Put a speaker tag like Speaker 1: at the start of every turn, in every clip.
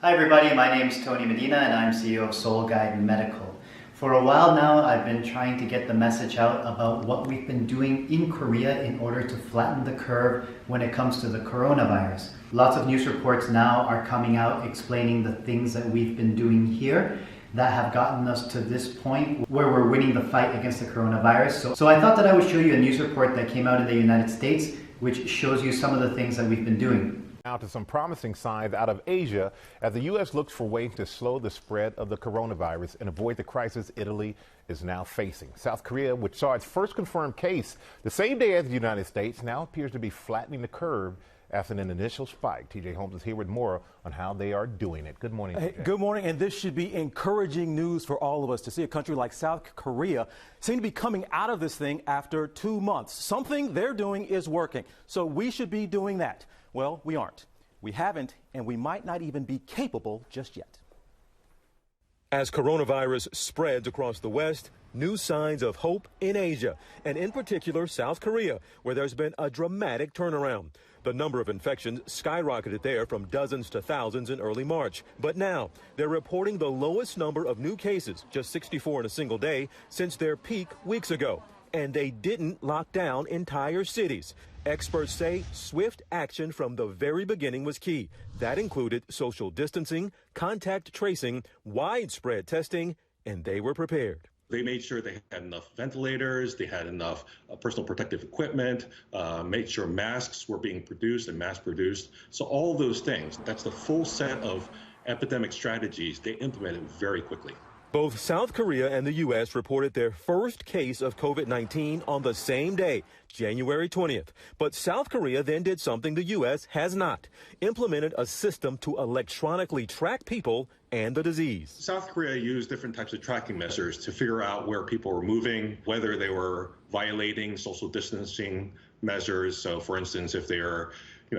Speaker 1: Hi everybody, my name is Tony Medina and I'm CEO of Soul Guide Medical. For a while now, I've been trying to get the message out about what we've been doing in Korea in order to flatten the curve when it comes to the coronavirus. Lots of news reports now are coming out explaining the things that we've been doing here that have gotten us to this point where we're winning the fight against the coronavirus. So I thought that I would show you a news report that came out in the United States which shows you some of the things that we've been doing.
Speaker 2: Now to some promising signs out of Asia as the U.S. looks for ways to slow the spread of the coronavirus and avoid the crisis Italy is now facing. South Korea, which saw its first confirmed case the same day as the United States, now appears to be flattening the curve after an initial spike. TJ Holmes is here with more on how they are doing it. Good morning, TJ.
Speaker 3: Good morning, and this should be encouraging news for all of us to see a country like South Korea seem to be coming out of this thing after 2 months. Something they're doing is working, so we should be doing that. Well, we aren't. We haven't, and we might not even be capable just yet.
Speaker 4: As coronavirus spreads across the West, new signs of hope in Asia, and in particular South Korea, where there's been a dramatic turnaround. The number of infections skyrocketed there from dozens to thousands in early March. But now they're reporting the lowest number of new cases, just 64 in a single day, since their peak weeks ago. And they didn't lock down entire cities. Experts say swift action from the very beginning was key. That included social distancing, contact tracing, widespread testing, and they were prepared.
Speaker 5: They made sure they had enough ventilators, they had enough personal protective equipment, made sure masks were being produced and mass produced. So all those things, that's the full set of epidemic strategies they implemented very quickly.
Speaker 4: Both South Korea and the U.S. reported their first case of COVID-19 on the same day, January 20th. But South Korea then did something the U.S. has not, implemented a system to electronically track people and the disease.
Speaker 5: South Korea used different types of tracking measures to figure out where people were moving, whether they were violating social distancing measures. So, for instance, if they are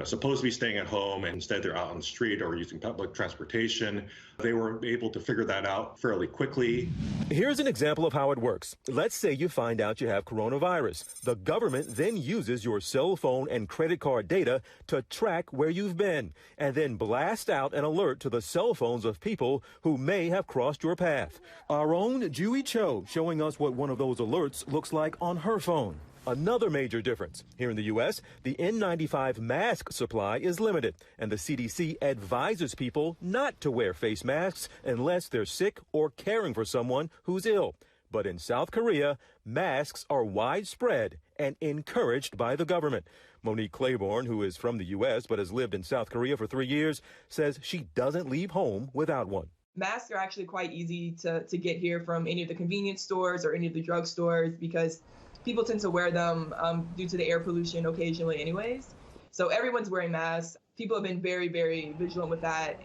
Speaker 5: supposed to be staying at home and instead they're out on the street or using public transportation. They were able to figure that out fairly quickly.
Speaker 4: Here's an example of how it works. Let's say you find out you have coronavirus. The government then uses your cell phone and credit card data to track where you've been and then blast out an alert to the cell phones of people who may have crossed your path. Our own Jui Cho showing us what one of those alerts looks like on her phone. Another major difference. Here in the U.S., the N95 mask supply is limited, and the CDC advises people not to wear face masks unless they're sick or caring for someone who's ill. But in South Korea, masks are widespread and encouraged by the government. Monique Claiborne, who is from the U.S. but has lived in South Korea for 3 years, says she doesn't leave home without one.
Speaker 6: Masks are actually quite easy to get here from any of the convenience stores or any of the drugstores because people tend to wear them due to the air pollution occasionally anyways. So everyone's wearing masks. People have been very, very vigilant with that.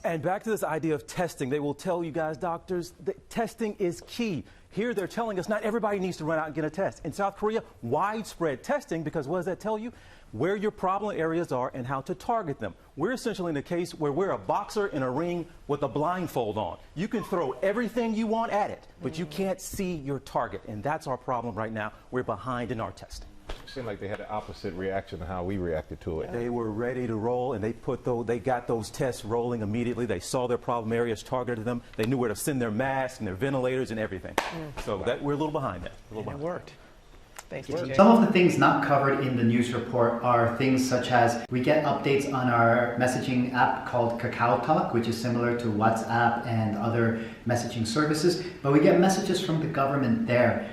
Speaker 3: And back to this idea of testing, they will tell you guys, doctors, that testing is key. Here they're telling us not everybody needs to run out and get a test. In South Korea, widespread testing, because what does that tell you? Where your problem areas are and how to target them. We're essentially in a case where we're a boxer in a ring with a blindfold on. You can throw everything you want at it, but you can't see your target. And that's our problem right now. We're behind in our testing.
Speaker 2: It seemed like they had an opposite reaction to how we reacted to it.
Speaker 3: They were ready to roll, and they got those tests rolling immediately. They saw their problem areas, targeted them. They knew where to send their masks and their ventilators and everything. So we're a little behind that.
Speaker 7: It worked. Thank you, TJ.
Speaker 1: Some of the things not covered in the news report are things such as we get updates on our messaging app called KakaoTalk, which is similar to WhatsApp and other messaging services, but we get messages from the government there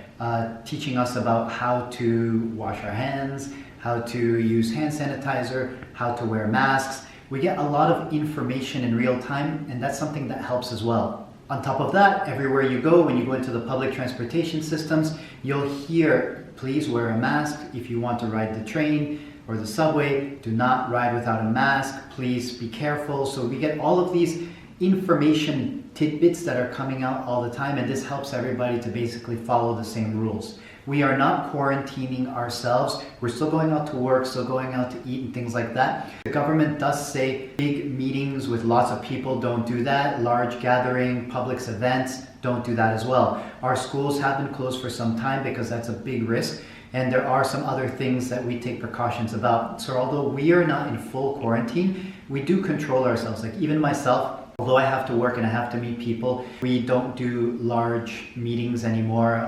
Speaker 1: teaching us about how to wash our hands, how to use hand sanitizer, how to wear masks. We get a lot of information in real time, and that's something that helps as well. On top of that, everywhere you go, when you go into the public transportation systems, you'll hear, please wear a mask. If you want to ride the train or the subway, do not ride without a mask. Please be careful. So we get all of these information tidbits that are coming out all the time, and this helps everybody to basically follow the same rules. We are not quarantining ourselves. We're still going out to work, still going out to eat and things like that. The government does say big meetings with lots of people, don't do that. Large gathering, public events, don't do that as well. Our schools have been closed for some time because that's a big risk. And there are some other things that we take precautions about. So although we are not in full quarantine, we do control ourselves. Like even myself, although I have to work and I have to meet people, we don't do large meetings anymore,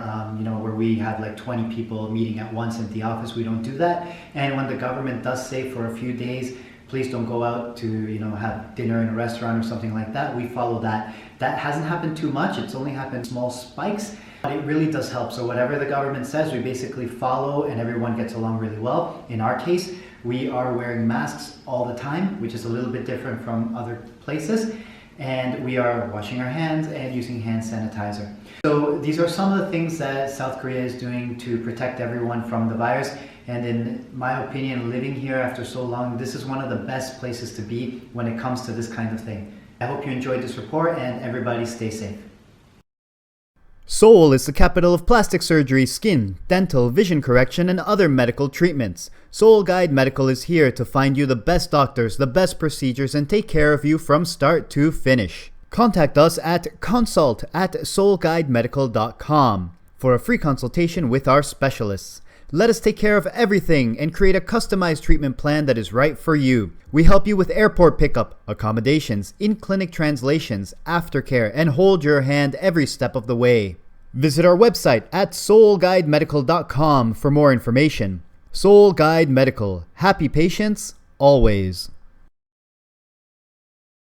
Speaker 1: where we have like 20 people meeting at once in the office. We don't do that. And when the government does say for a few days, please don't go out to, have dinner in a restaurant or something like that, we follow that. That hasn't happened too much. It's only happened small spikes, but it really does help. So whatever the government says, we basically follow and everyone gets along really well. In our case, we are wearing masks all the time, which is a little bit different from other places. And we are washing our hands and using hand sanitizer. So these are some of the things that South Korea is doing to protect everyone from the virus. And in my opinion, living here after so long, this is one of the best places to be when it comes to this kind of thing. I hope you enjoyed this report and everybody stay safe.
Speaker 8: Seoul is the capital of plastic surgery, skin, dental, vision correction, and other medical treatments. Seoul Guide Medical is here to find you the best doctors, the best procedures, and take care of you from start to finish. Contact us at consult@seoulguidemedical.com for a free consultation with our specialists. Let us take care of everything and create a customized treatment plan that is right for you. We help you with airport pickup, accommodations, in-clinic translations, aftercare, and hold your hand every step of the way. Visit our website at seoulguidemedical.com for more information. Seoul Guide Medical. Happy patients, always.